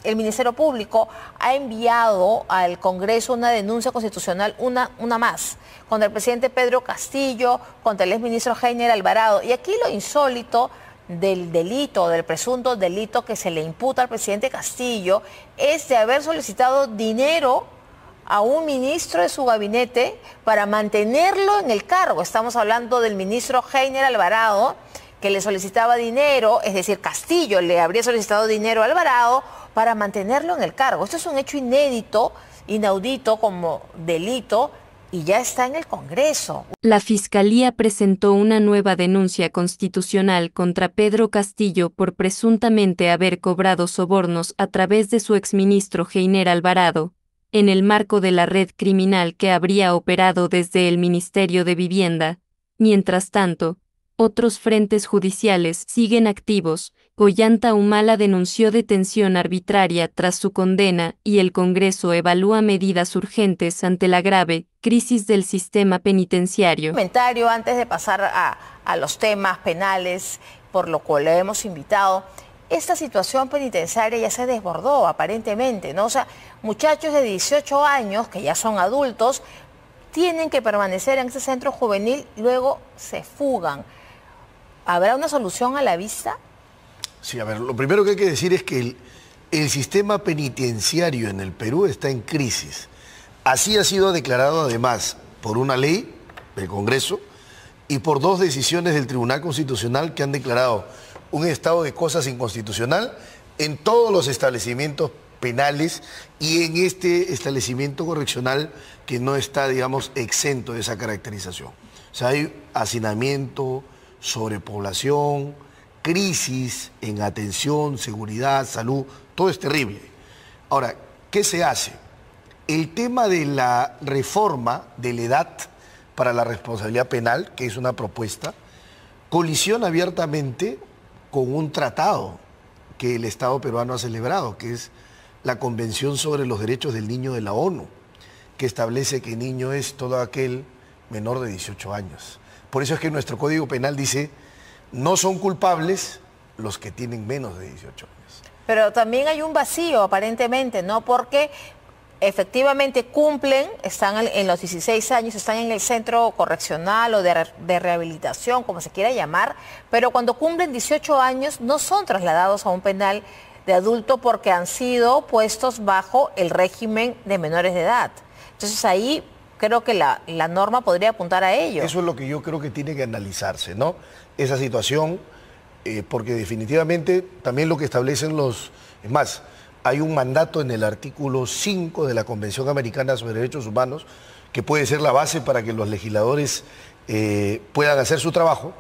el Ministerio Público ha enviado al Congreso una denuncia constitucional, una más, contra el presidente Pedro Castillo, contra el exministro Heiner Alvarado. Y aquí lo insólito del delito, del presunto delito que se le imputa al presidente Castillo, es de haber solicitado dinero a un ministro de su gabinete para mantenerlo en el cargo. Estamos hablando del ministro Heiner Alvarado, que le solicitaba dinero, es decir, Castillo le habría solicitado dinero a Alvarado para mantenerlo en el cargo. Esto es un hecho inédito, inaudito como delito, y ya está en el Congreso. La Fiscalía presentó una nueva denuncia constitucional contra Pedro Castillo por presuntamente haber cobrado sobornos a través de su exministro Heiner Alvarado, en el marco de la red criminal que habría operado desde el Ministerio de Vivienda. Mientras tanto, otros frentes judiciales siguen activos. Ollanta Humala denunció detención arbitraria tras su condena y el Congreso evalúa medidas urgentes ante la grave crisis del sistema penitenciario. Comentario antes de pasar a los temas penales, por lo cual le hemos invitado. Esta situación penitenciaria ya se desbordó aparentemente, ¿no? O sea, muchachos de 18 años que ya son adultos tienen que permanecer en ese centro juvenil, luego se fugan. ¿Habrá una solución a la vista? Sí, a ver, lo primero que hay que decir es que el sistema penitenciario en el Perú está en crisis. Así ha sido declarado además por una ley del Congreso y por 2 decisiones del Tribunal Constitucional que han declarado un estado de cosas inconstitucional en todos los establecimientos penales y en este establecimiento correccional que no está, digamos, exento de esa caracterización. O sea, hay hacinamiento, sobrepoblación, crisis en atención, seguridad, salud, todo es terrible. Ahora, ¿qué se hace? El tema de la reforma de la edad para la responsabilidad penal, que es una propuesta, colisiona abiertamente con un tratado que el Estado peruano ha celebrado, que es la Convención sobre los Derechos del Niño de la ONU, que establece que niño es todo aquel menor de 18 años. Por eso es que nuestro Código Penal dice, no son culpables los que tienen menos de 18 años. Pero también hay un vacío, aparentemente, ¿no? Porque efectivamente cumplen, están en los 16 años, están en el centro correccional o de rehabilitación, como se quiera llamar, pero cuando cumplen 18 años no son trasladados a un penal de adulto porque han sido puestos bajo el régimen de menores de edad. Entonces ahí creo que la norma podría apuntar a ello. Eso es lo que yo creo que tiene que analizarse, ¿no? Esa situación, porque definitivamente también lo que establecen los... Es más, hay un mandato en el artículo 5 de la Convención Americana sobre Derechos Humanos que puede ser la base para que los legisladores puedan hacer su trabajo,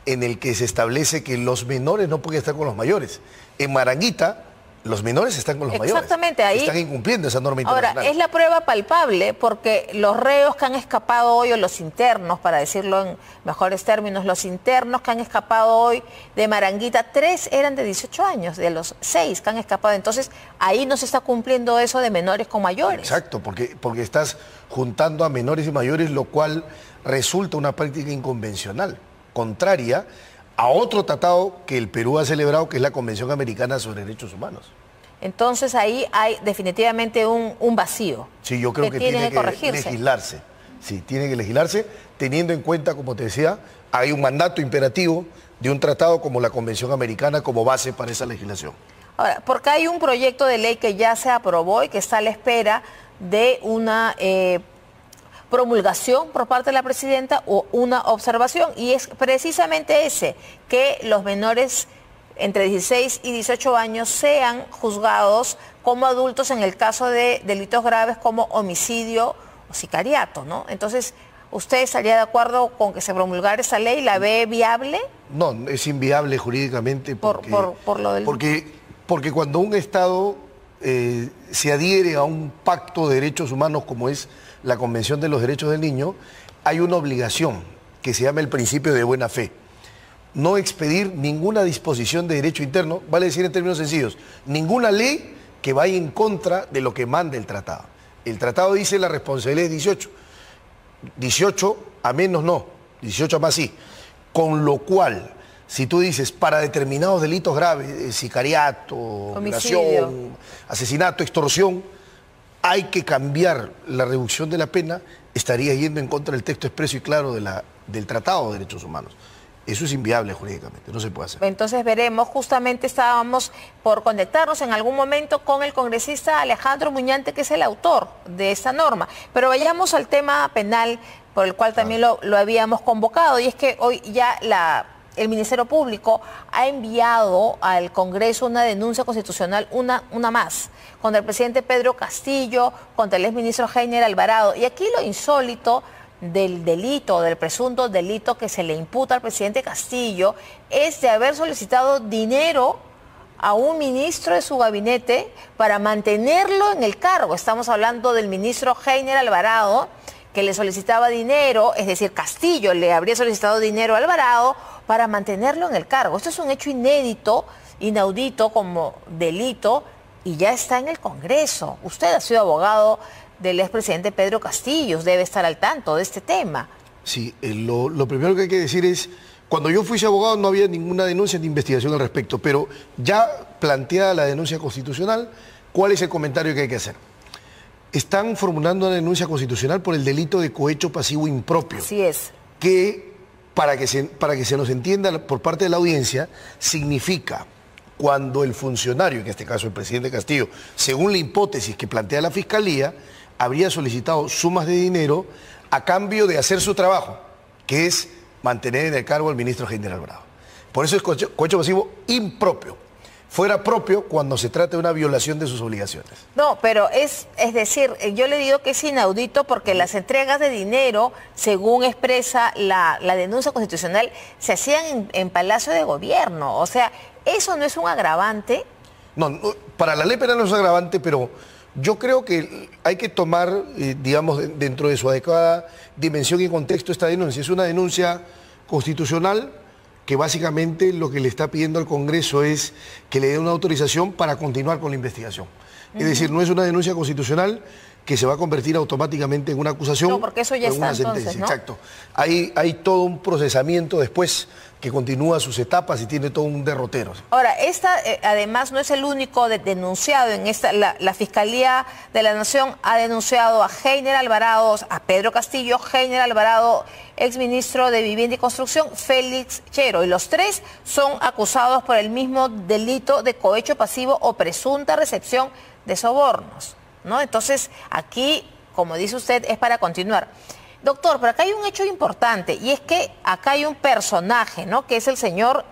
en el que se establece que los menores no pueden estar con los mayores. En Maranguita, los menores están con los mayores. Exactamente, ahí están incumpliendo esa norma internacional. Ahora, es la prueba palpable porque los reos que han escapado hoy, o los internos, para decirlo en mejores términos, los internos que han escapado hoy de Maranguita, 3 eran de 18 años, de los 6 que han escapado. Entonces, ahí no se está cumpliendo eso de menores con mayores. Exacto, porque estás juntando a menores y mayores, lo cual resulta una práctica inconvencional, contraria a otro tratado que el Perú ha celebrado, que es la Convención Americana sobre Derechos Humanos. Entonces ahí hay definitivamente un vacío. Sí, yo creo que tiene que legislarse. Sí, tiene que legislarse, teniendo en cuenta, como te decía, hay un mandato imperativo de un tratado como la Convención Americana como base para esa legislación. Ahora, porque hay un proyecto de ley que ya se aprobó y que está a la espera de una promulgación por parte de la presidenta o una observación, y es precisamente ese, que los menores entre 16 y 18 años sean juzgados como adultos en el caso de delitos graves como homicidio o sicariato, ¿no? Entonces, ¿usted estaría de acuerdo con que se promulgara esa ley? ¿La ve viable? No, es inviable jurídicamente porque, por lo del... porque cuando un Estado se adhiere a un pacto de derechos humanos como es la Convención de los Derechos del Niño, hay una obligación que se llama el principio de buena fe. No expedir ninguna disposición de derecho interno, vale decir en términos sencillos, ninguna ley que vaya en contra de lo que manda el tratado. El tratado dice la responsabilidad es 18. 18 a menos no, 18 a más sí. Con lo cual, Si tú dices, para determinados delitos graves, sicariato, violación, asesinato, extorsión, hay que cambiar la reducción de la pena, estaría yendo en contra del texto expreso y claro del Tratado de Derechos Humanos. Eso es inviable jurídicamente, no se puede hacer. Entonces veremos, justamente estábamos por conectarnos en algún momento con el congresista Alejandro Muñante, que es el autor de esta norma. Pero vayamos al tema penal, por el cual también lo habíamos convocado, y es que hoy ya el Ministerio Público ha enviado al Congreso una denuncia constitucional, una más, contra el presidente Pedro Castillo, contra el exministro Heiner Alvarado. Y aquí lo insólito del delito, del presunto delito que se le imputa al presidente Castillo, es de haber solicitado dinero a un ministro de su gabinete para mantenerlo en el cargo. Estamos hablando del ministro Heiner Alvarado, que le solicitaba dinero, es decir, Castillo le habría solicitado dinero a Alvarado para mantenerlo en el cargo. Esto es un hecho inédito, inaudito como delito, y ya está en el Congreso. Usted ha sido abogado del expresidente Pedro Castillo, debe estar al tanto de este tema. Sí, lo primero que hay que decir es, cuando yo fui abogado no había ninguna denuncia ni investigación al respecto, pero ya planteada la denuncia constitucional, ¿cuál es el comentario que hay que hacer? Están formulando una denuncia constitucional por el delito de cohecho pasivo impropio. Así es. Que, para que se nos entienda por parte de la audiencia, significa cuando el funcionario, en este caso el presidente Castillo, según la hipótesis que plantea la Fiscalía, habría solicitado sumas de dinero a cambio de hacer su trabajo, que es mantener en el cargo al ministro Heiner Alvarado. Por eso es cohecho pasivo impropio. Fuera propio cuando se trata de una violación de sus obligaciones. No, pero es decir, yo le digo que es inaudito porque las entregas de dinero, según expresa la denuncia constitucional, se hacían en Palacio de Gobierno. O sea, ¿eso no es un agravante? No, para la ley penal no es agravante, pero yo creo que hay que tomar, digamos, dentro de su adecuada dimensión y contexto esta denuncia. Es una denuncia constitucional que básicamente lo que le está pidiendo al Congreso es que le dé una autorización para continuar con la investigación. Es decir, no es una denuncia constitucional que se va a convertir automáticamente en una acusación. No, porque eso ya está entonces, ¿no? Exacto. Hay todo un procesamiento después que continúa sus etapas y tiene todo un derrotero. Ahora, esta además no es el único denunciado en esta. La Fiscalía de la Nación ha denunciado a Heiner Alvarado, a Pedro Castillo, Heiner Alvarado, exministro de Vivienda y Construcción, Félix Chero. Y los tres son acusados por el mismo delito de cohecho pasivo o presunta recepción de sobornos, ¿no? Entonces, aquí, como dice usted, es para continuar. Doctor, pero acá hay un hecho importante, y es que acá hay un personaje, ¿no?, que es el señor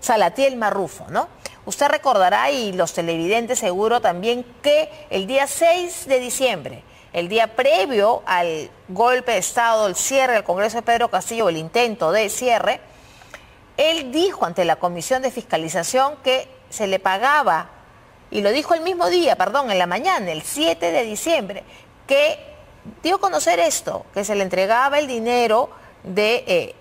Salatiel Marrufo, ¿no? Usted recordará, y los televidentes seguro también, que el día 6 de diciembre, el día previo al golpe de Estado, el cierre del Congreso de Pedro Castillo, el intento de cierre, él dijo ante la Comisión de Fiscalización que se le pagaba, y lo dijo el mismo día, perdón, en la mañana, el 7 de diciembre, que dio a conocer esto, que se le entregaba el dinero de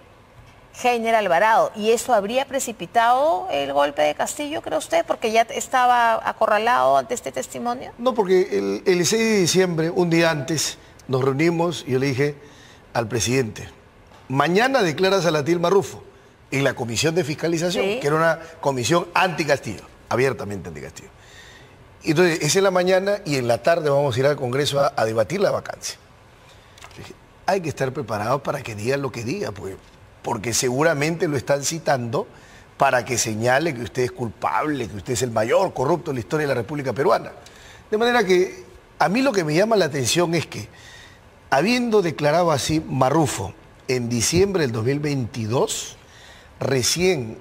Heiner Alvarado, y eso habría precipitado el golpe de Castillo, ¿cree usted? Porque ya estaba acorralado ante este testimonio. No, porque el 6 de diciembre, un día antes, nos reunimos y yo le dije al presidente, mañana declara Salatiel Marrufo en la Comisión de Fiscalización, sí, que era una comisión anti-Castillo, abiertamente anti-Castillo. Y entonces, es en la mañana y en la tarde vamos a ir al Congreso a debatir la vacancia. Dije, hay que estar preparados para que diga lo que diga, pues, porque seguramente lo están citando para que señale que usted es culpable, que usted es el mayor corrupto de la historia de la República Peruana. De manera que a mí lo que me llama la atención es que, habiendo declarado así Marrufo en diciembre del 2022, recién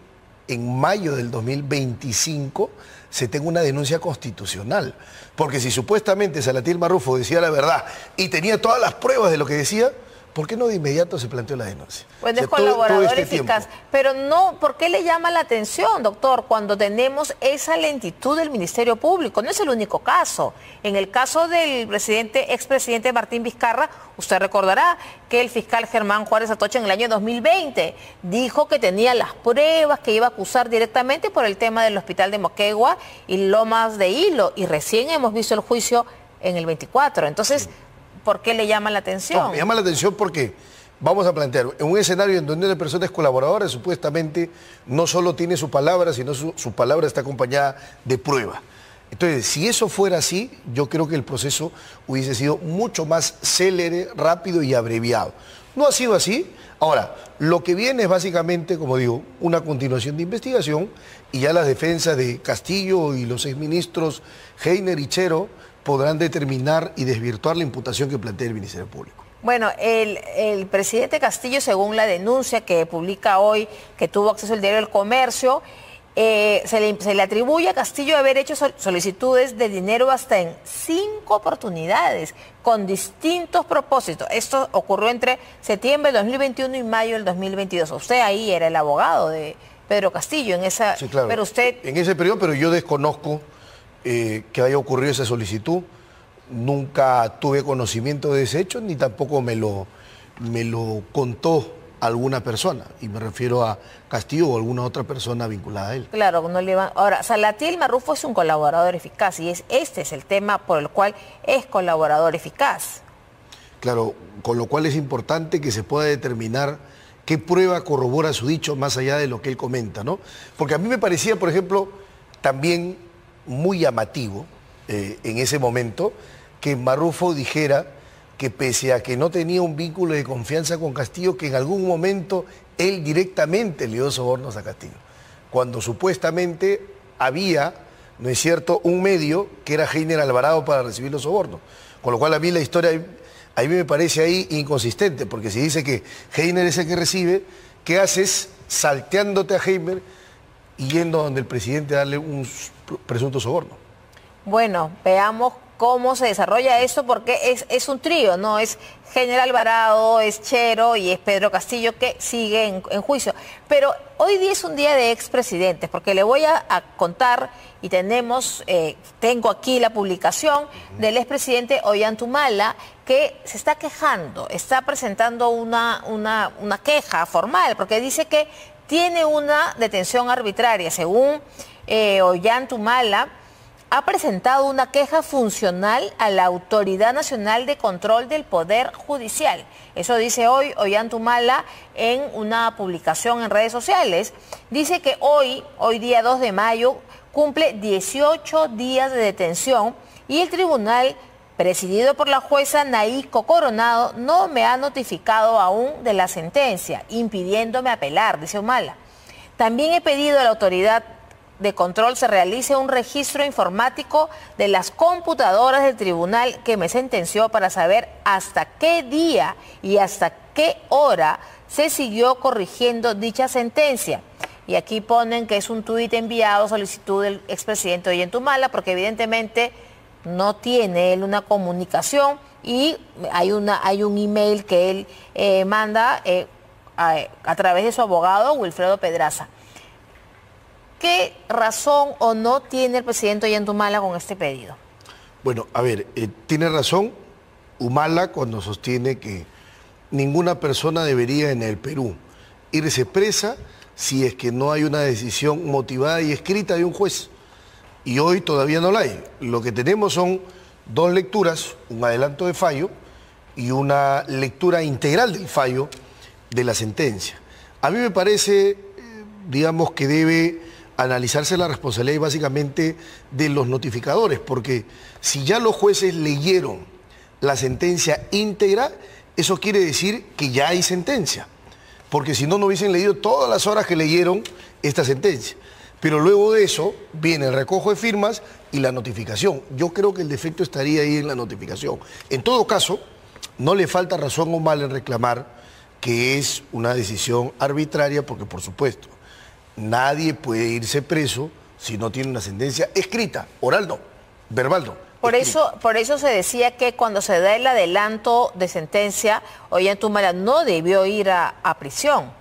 en mayo del 2025 se tenga una denuncia constitucional. Porque si supuestamente Salatiel Marrufo decía la verdad y tenía todas las pruebas de lo que decía, ¿por qué no de inmediato se planteó la denuncia? Pues es colaborador eficaz. Pero no, ¿por qué le llama la atención, doctor, cuando tenemos esa lentitud del Ministerio Público? No es el único caso. En el caso del expresidente Martín Vizcarra, usted recordará que el fiscal Germán Juárez Atocha en el año 2020 dijo que tenía las pruebas, que iba a acusar directamente por el tema del hospital de Moquegua y Lomas de Hilo, y recién hemos visto el juicio en el 24. Entonces, ¿por qué le llama la atención? No, me llama la atención porque vamos a plantear, en un escenario en donde una persona es colaboradora, supuestamente no solo tiene su palabra, sino su palabra está acompañada de prueba. Entonces, si eso fuera así, yo creo que el proceso hubiese sido mucho más célere, rápido y abreviado. No ha sido así. Ahora, lo que viene es básicamente, como digo, una continuación de investigación y ya las defensas de Castillo y los exministros Heiner y Chero podrán determinar y desvirtuar la imputación que plantea el Ministerio Público. Bueno, el presidente Castillo, según la denuncia que publica hoy, que tuvo acceso al diario El Comercio, se le atribuye a Castillo haber hecho solicitudes de dinero hasta en 5 oportunidades, con distintos propósitos. Esto ocurrió entre septiembre del 2021 y mayo del 2022. Usted ahí era el abogado de Pedro Castillo en esa... Sí, claro. Pero usted... En ese periodo, pero yo desconozco que haya ocurrido esa solicitud. Nunca tuve conocimiento de ese hecho, ni tampoco me lo contó alguna persona, y me refiero a Castillo o alguna otra persona vinculada a él. Claro, no le van... Ahora, Salatiel Marrufo es un colaborador eficaz y este es el tema por el cual es colaborador eficaz. Claro, con lo cual es importante que se pueda determinar qué prueba corrobora su dicho más allá de lo que él comenta, ¿no? Porque a mí me parecía, por ejemplo, también muy llamativo en ese momento que Marrufo dijera que pese a que no tenía un vínculo de confianza con Castillo, que en algún momento él directamente le dio sobornos a Castillo, cuando supuestamente había, ¿no es cierto?, un medio que era Heiner Alvarado para recibir los sobornos. Con lo cual a mí la historia, a mí me parece ahí inconsistente, porque si dice que Heiner es el que recibe, ¿qué haces salteándote a Heiner y yendo donde el presidente a darle un presunto soborno? Bueno, veamos cómo se desarrolla esto, porque es un trío, ¿no? Es Heiner Alvarado, es Chero y es Pedro Castillo que sigue en juicio. Pero hoy día es un día de expresidentes, porque le voy a contar, y tengo aquí la publicación del expresidente Ollanthumala, que se está quejando, está presentando una queja formal, porque dice que tiene una detención arbitraria. Según Ollanthumala, ha presentado una queja funcional a la Autoridad Nacional de Control del Poder Judicial. Eso dice hoy Ollanthumala en una publicación en redes sociales. Dice que hoy día 2 de mayo, cumple 18 días de detención y el tribunal, presidido por la jueza Naiko Coronado, no me ha notificado aún de la sentencia, impidiéndome apelar, dice Humala. También he pedido a la autoridad de control se realice un registro informático de las computadoras del tribunal que me sentenció para saber hasta qué día y hasta qué hora se siguió corrigiendo dicha sentencia. Y aquí ponen que es un tuit enviado a solicitud del expresidente Ollanthumala, porque evidentemente no tiene él una comunicación y hay un email que él manda a través de su abogado Wilfredo Pedraza. ¿Qué razón o no tiene el presidente Ollanthumala con este pedido? Bueno, a ver, tiene razón Humala cuando sostiene que ninguna persona debería en el Perú irse presa si es que no hay una decisión motivada y escrita de un juez. Y hoy todavía no la hay. Lo que tenemos son 2 lecturas, un adelanto de fallo y una lectura integral del fallo de la sentencia. A mí me parece, digamos, que debe analizarse la responsabilidad básicamente de los notificadores, porque si ya los jueces leyeron la sentencia íntegra, eso quiere decir que ya hay sentencia, porque si no, no hubiesen leído todas las horas que leyeron esta sentencia. Pero luego de eso viene el recojo de firmas y la notificación. Yo creo que el defecto estaría ahí en la notificación. En todo caso, no le falta razón o mal en reclamar que es una decisión arbitraria, porque por supuesto, nadie puede irse preso si no tiene una sentencia escrita, oral no, verbal no. Por eso se decía que cuando se da el adelanto de sentencia, Ollanthumala no debió ir a prisión.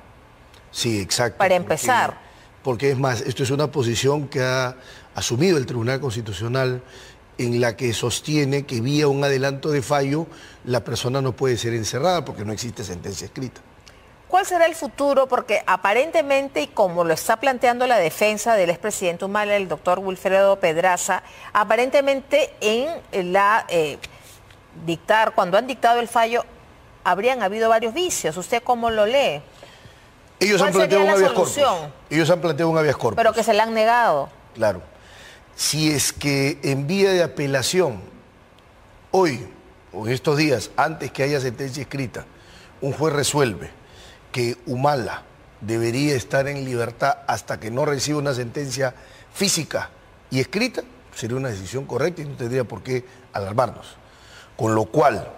Sí, exacto. Para empezar. Porque es más, esto es una posición que ha asumido el Tribunal Constitucional, en la que sostiene que vía un adelanto de fallo la persona no puede ser encerrada porque no existe sentencia escrita. ¿Cuál será el futuro? Porque aparentemente, y como lo está planteando la defensa del expresidente Humala, el doctor Wilfredo Pedraza, aparentemente cuando han dictado el fallo, habrían habido varios vicios. ¿Usted cómo lo lee? Ellos han planteado un habeas corpus. Ellos han planteado un habeas corpus. Pero que se le han negado. Claro. Si es que en vía de apelación, hoy o en estos días, antes que haya sentencia escrita, un juez resuelve que Humala debería estar en libertad hasta que no reciba una sentencia física y escrita, sería una decisión correcta y no tendría por qué alarmarnos. Con lo cual,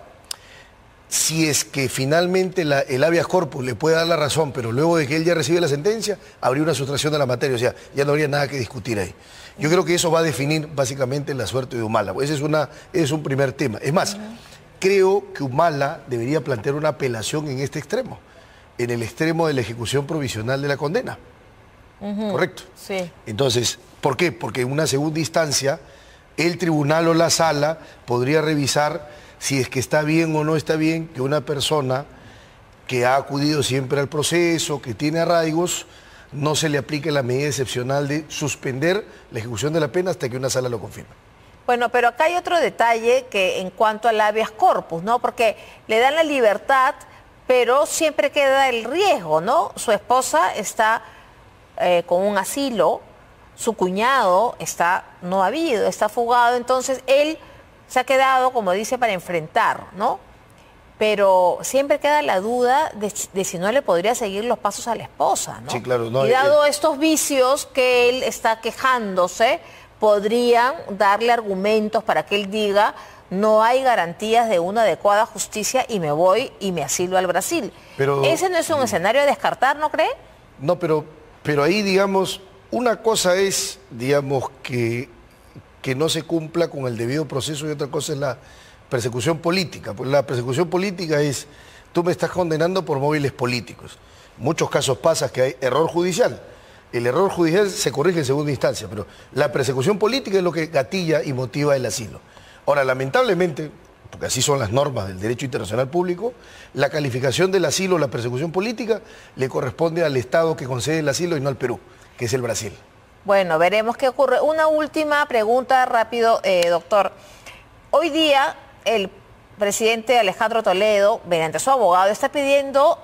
si es que finalmente el habeas corpus le puede dar la razón, pero luego de que él ya recibe la sentencia, habría una sustracción de la materia, o sea, ya no habría nada que discutir ahí. Yo creo que eso va a definir básicamente la suerte de Humala. Ese es un primer tema. Es más, creo que Humala debería plantear una apelación en este extremo, en el extremo de la ejecución provisional de la condena. ¿Correcto? Sí. Entonces, ¿por qué? Porque en una segunda instancia, el tribunal o la sala podría revisar si es que está bien o no está bien que una persona que ha acudido siempre al proceso, que tiene arraigos, no se le aplique la medida excepcional de suspender la ejecución de la pena hasta que una sala lo confirme. Bueno, pero acá hay otro detalle que en cuanto al habeas corpus, ¿no? Porque le dan la libertad, pero siempre queda el riesgo, ¿no? Su esposa está con un asilo, su cuñado no ha habido, está fugado, entonces él se ha quedado, como dice, para enfrentar, ¿no? Pero siempre queda la duda de si no le podría seguir los pasos a la esposa, ¿no? Sí, claro. No, y dado estos vicios que él está quejándose, podrían darle argumentos para que él diga no hay garantías de una adecuada justicia y me voy y me asilo al Brasil. Pero, ¿ese no es un escenario a descartar, no cree? No, pero ahí, digamos, una cosa es, digamos, que no se cumpla con el debido proceso y otra cosa es la persecución política. Pues la persecución política es, tú me estás condenando por móviles políticos. En muchos casos pasa que hay error judicial. El error judicial se corrige en segunda instancia, pero la persecución política es lo que gatilla y motiva el asilo. Ahora, lamentablemente, porque así son las normas del derecho internacional público, la calificación del asilo, la persecución política, le corresponde al Estado que concede el asilo y no al Perú, que es el Brasil. Bueno, veremos qué ocurre. Una última pregunta rápido, doctor. Hoy día el presidente Alejandro Toledo, mediante su abogado, está pidiendo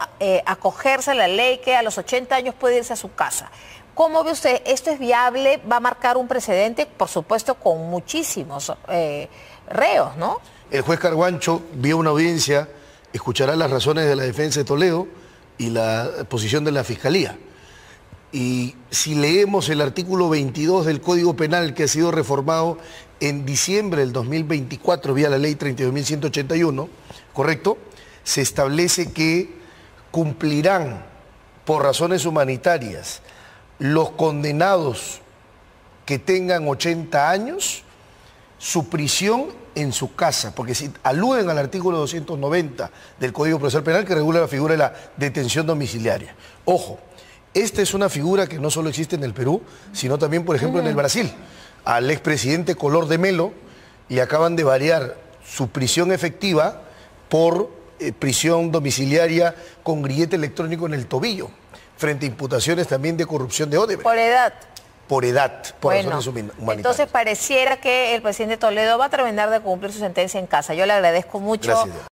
acogerse a la ley que a los 80 años puede irse a su casa. ¿Cómo ve usted? ¿Esto es viable? ¿Va a marcar un precedente? Por supuesto, con muchísimos reos, ¿no? El juez Carguancho vio una audiencia, escuchará las razones de la defensa de Toledo y la posición de la Fiscalía. Y si leemos el artículo 22 del Código Penal que ha sido reformado en diciembre del 2024 vía la ley 32.181, ¿correcto? Se establece que cumplirán por razones humanitarias los condenados que tengan 80 años su prisión en su casa, porque si aluden al artículo 290 del Código Procesal Penal que regula la figura de la detención domiciliaria. Ojo, esta es una figura que no solo existe en el Perú, sino también, por ejemplo, en el Brasil. Al expresidente Collor de Mello le acaban de variar su prisión efectiva por prisión domiciliaria con grillete electrónico en el tobillo, frente a imputaciones también de corrupción de Odebrecht. Por edad. Por edad, por razones humanitarias. Entonces pareciera que el presidente Toledo va a terminar de cumplir su sentencia en casa. Yo le agradezco mucho. Gracias.